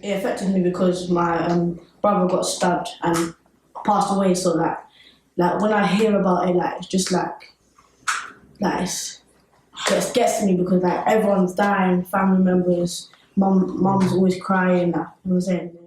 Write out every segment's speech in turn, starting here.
It affected me because my brother got stabbed and passed away. So like when I hear about it, like it's just like it gets me because like everyone's dying, family members, mum's always crying. Like, you know what I'm saying?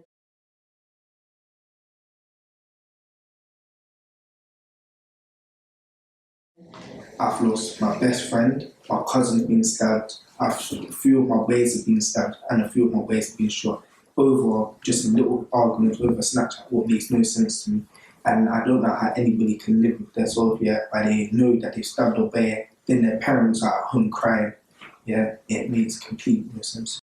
I've lost my best friend, my cousin being stabbed, a few of my mates have been stabbed, and a few of my mates have been shot over just a little argument over Snapchat, what makes no sense to me. And I don't know how anybody can live with their soul, yeah, but they know that they've stabbed a bear, then their parents are at home crying. Yeah, it makes complete no sense.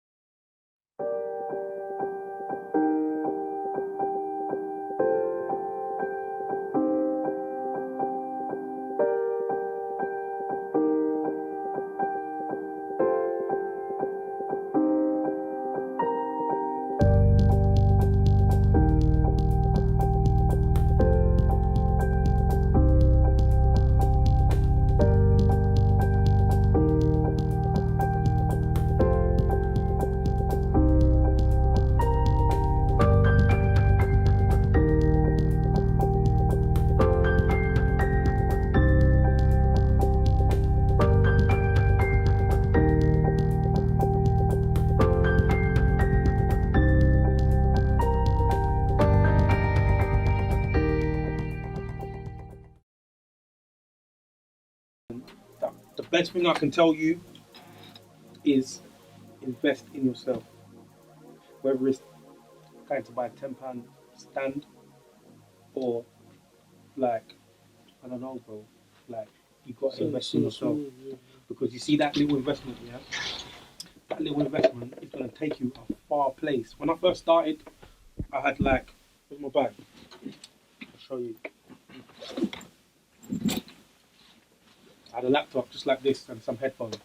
The best thing I can tell you is invest in yourself. Whether it's going to buy a £10 stand or like, I don't know, bro, like you got to invest in yourself. Because you see that little investment, yeah? That little investment is going to take you a far place. When I first started, I had like, where's my bag? I'll show you. I had a laptop just like this and some headphones.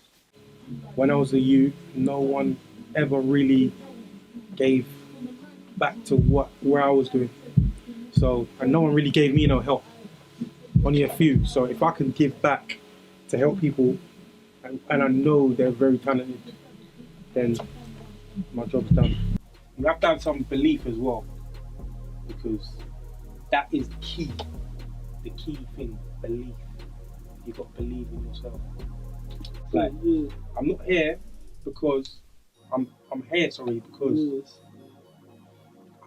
When I was a youth, no one ever really gave back to where I was doing. So, and no one really gave me no help, only a few. So if I can give back to help people, and I know they're very talented, then my job's done. You have to have some belief as well, because that is key. The key thing, belief. You got to believe in yourself. Like, I'm not here because I'm here, because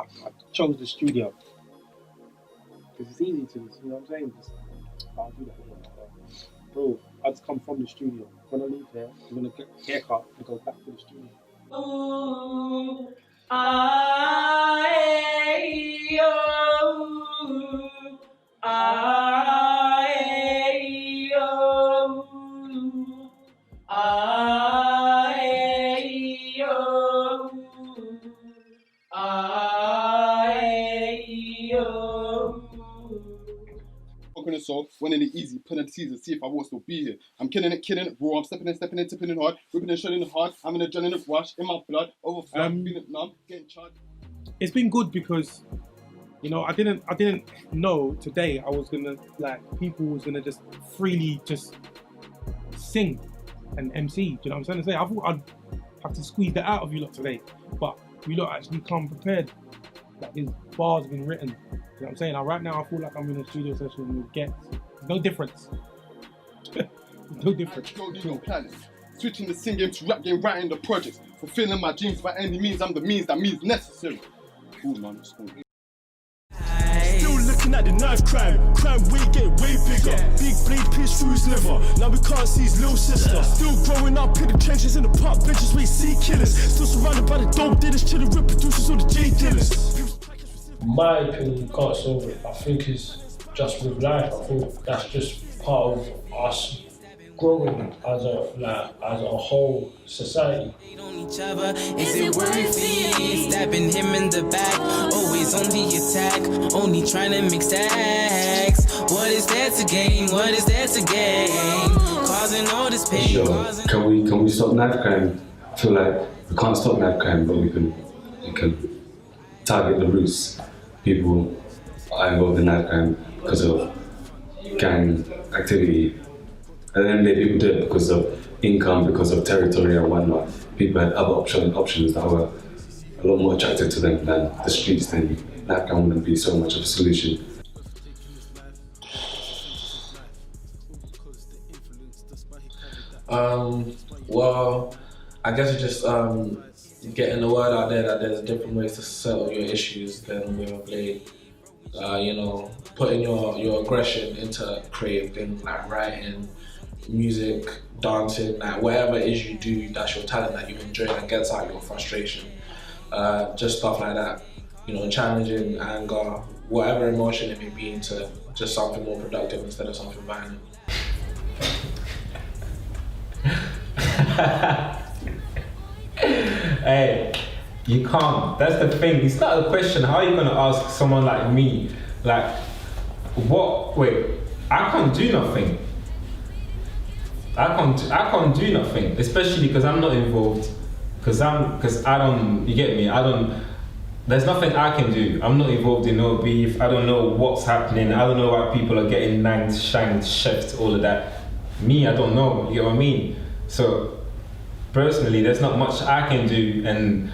I chose the studio. Because it's easy to, you know what I'm saying? I'll do that. Bro, I just come from the studio. When I leave here, I'm gonna get a haircut and go back to the studio. So winning it easy, putting the season, see if I will still be here. I'm killing it, raw. I'm stepping in, tipping in hard, ripping and shredding it hard. I'm in a adrenaline rush, in my blood, overflow, feeling numb, getting charged. It's been good because, you know, I didn't know today I was gonna, like, people was gonna just freely just sing and MC. Do you know what I'm saying? I thought I'd have to squeeze that out of you lot today, but you lot actually come prepared. Like, these bars have been written. You know what I'm saying? Now, right now, I feel like I'm in a studio session with Get. There's no difference. There's no difference. No planning. Switching the sing game to rap game, writing the projects. Fulfilling my dreams by any means. I'm the means that means necessary. Cool, man. Still looking at the knife crime weight get way bigger. Big blade pierce through his liver. Now we can't see his little sister. Still growing up in the trenches in the park benches where you see killers. Still surrounded by the dope dealers, chilling with producers or the J dealers. In my opinion, you can't solve it. I think it's just with life. I think that's just part of us growing as a whole society. Is it worth it? Stabbing him in the back, always on the attack, only trying to mix stacks. What is there to gain? What is there to gain? Causing all this pain. Sure. Can we stop knife crime? I feel like we can't stop knife crime, but we can target the roots. People are involved in knife crime because of gang activity. And then people do it because of income, because of territory and whatnot. People had other options that were a lot more attracted to them than the streets, then knife crime wouldn't be so much of a solution. Well, I guess it's just getting the word out there that there's different ways to settle your issues than with a blade. You know, putting your aggression into creative things like writing, music, dancing, like whatever it is you do, that's your talent that you enjoy and gets out your frustration. Just stuff like that. You know, challenging anger, whatever emotion it may be, into just something more productive instead of something violent. Hey, you can't. That's the thing. It's not a question. How are you gonna ask someone like me, like, what? Wait, I can't do nothing. I can't do nothing, especially because I'm not involved. Because I don't. You get me? I don't. There's nothing I can do. I'm not involved in no beef. I don't know what's happening. I don't know why people are getting nanged, shanked, chefed, all of that. Me, I don't know. You know what I mean? So personally, there's not much I can do, and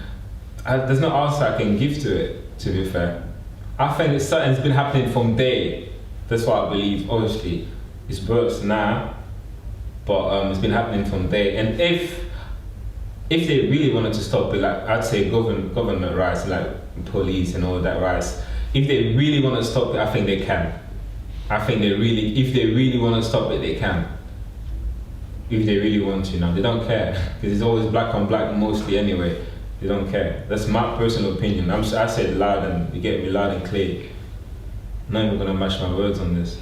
there's no answer I can give to it, to be fair. I think it's something's been happening from day. That's what I believe. Obviously, it's burst now, but it's been happening from day. And if they really wanted to stop it, like I'd say government rights, like police and all that rights, if they really want to stop it, I think they can. I think if they really want to stop it, they can. If they really want to, now they don't care, because it's always black on black mostly anyway. They don't care. That's my personal opinion. I said loud, and you get me, loud and clear. I'm not even gonna match my words on this.